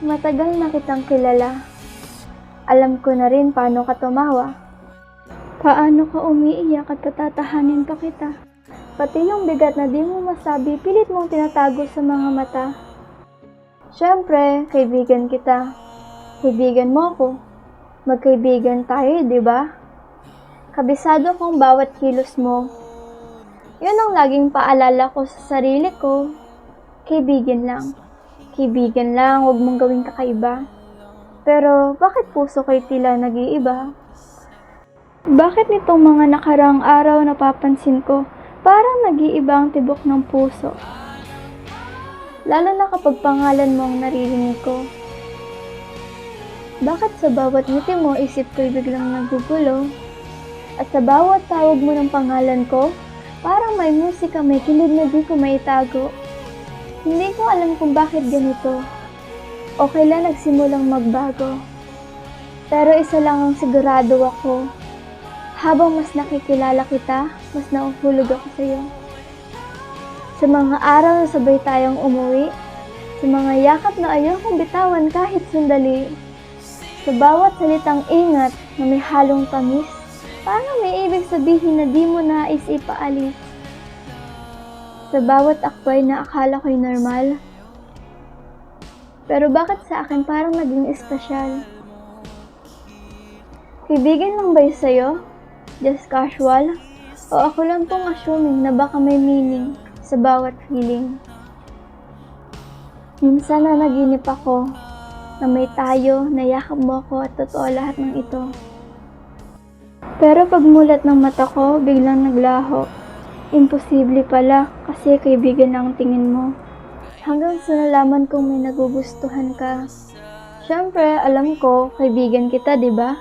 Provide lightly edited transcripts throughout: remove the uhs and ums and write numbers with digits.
Matagal na kitang kilala. Alam ko na rin paano ka tumawa. Paano ka umiiyak at patatahanin pa kita. Pati yung bigat na di mo masabi, pilit mong tinatago sa mga mata. Siyempre, kaibigan kita. Kaibigan mo ako. Magkaibigan tayo, di ba? Kabisado kong bawat kilos mo. Yun ang laging paalala ko sa sarili ko. Kaibigan lang. Kaibigan lang, huwag mong gawing kakaiba. Pero bakit puso ko'y tila nag-iiba? Bakit nitong mga nakarang araw napapansin ko, parang nag-iiba ang tibok ng puso? Lalo na kapag pangalan mo ang naririnig ko. Bakit sa bawat ngiti mo, isip ko'y biglang nagugulo? At sa bawat tawag mo ng pangalan ko, parang may musika, may kilig na di ko maitago. Hindi ko alam kung bakit ganito o kailan nagsimulang magbago. Pero isa lang ang sigurado ako. Habang mas nakikilala kita, mas nauhulog ako sa iyo. Sa mga araw na sabay tayong umuwi, sa mga yakap na ayokong bitawan kahit sandali, sa bawat salitang ingat na may halong tamis, parang may ibig sabihin na di mo nais ipaalis. Sa bawat akway na akala ko'y normal, pero bakit sa akin parang naging espesyal? Kaibigan lang ba yun sa'yo? Just casual? O ako lang pong assuming na baka may meaning sa bawat feeling? Minsan na naginip ako na may tayo, nayakap mo ako at totoo lahat ng ito. Pero pagmulat ng mata ko, biglang naglaho. Imposible pala kasi kaibigan lang ang tingin mo. Hanggang sa nalaman kong may nagugustuhan ka. Siyempre, alam ko, kaibigan kita, di ba?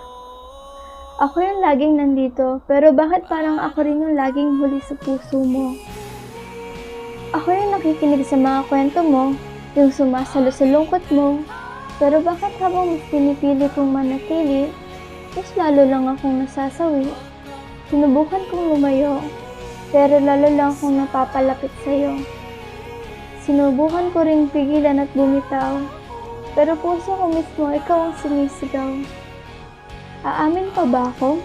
Ako yung laging nandito, pero bakit parang ako rin yung laging huli sa puso mo? Ako yung nakikinig sa mga kwento mo, yung sumasalo sa lungkot mo, pero bakit habang mas pinipili kong manatili, mas lalo lang akong nasasawi? Sinubukan kong lumayo, pero lalo lang akong napapalapit sa'yo. Sinubukan ko ring pigilan at bumitaw, pero puso ko mismo ikaw ang sumisigaw. Aamin pa ba ako?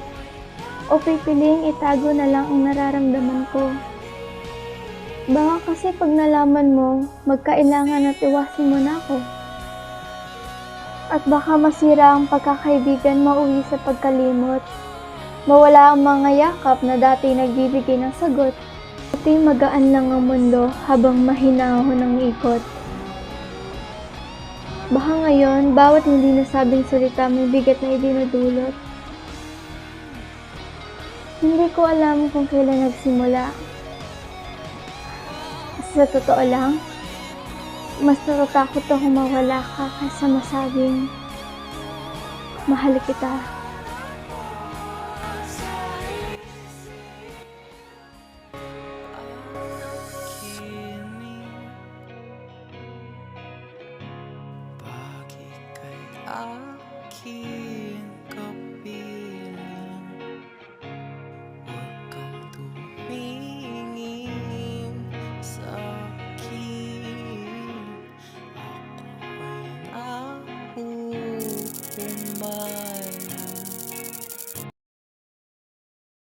O pipiliing itago na lang ang nararamdaman ko? Baka kasi pag nalaman mo, magkailangan at iwasin mo na ako. At baka masira ang pagkakaibigan, mauwi sa pagkalimot. Mawala ang mga yakap na dati nagbibigay ng sagot. Pati magaan lang ang mundo habang mahinahon ang ikot. Baka ngayon, bawat hindi nasabing salita may bigat na idinudulot. Hindi ko alam kung kailan nagsimula. Sa totoo lang, mas natatakot akong mawala ka kaysa masabing mahal kita. Aking kapiling, huwag kang tumingin sa'kin. Ako'y nahuhumay.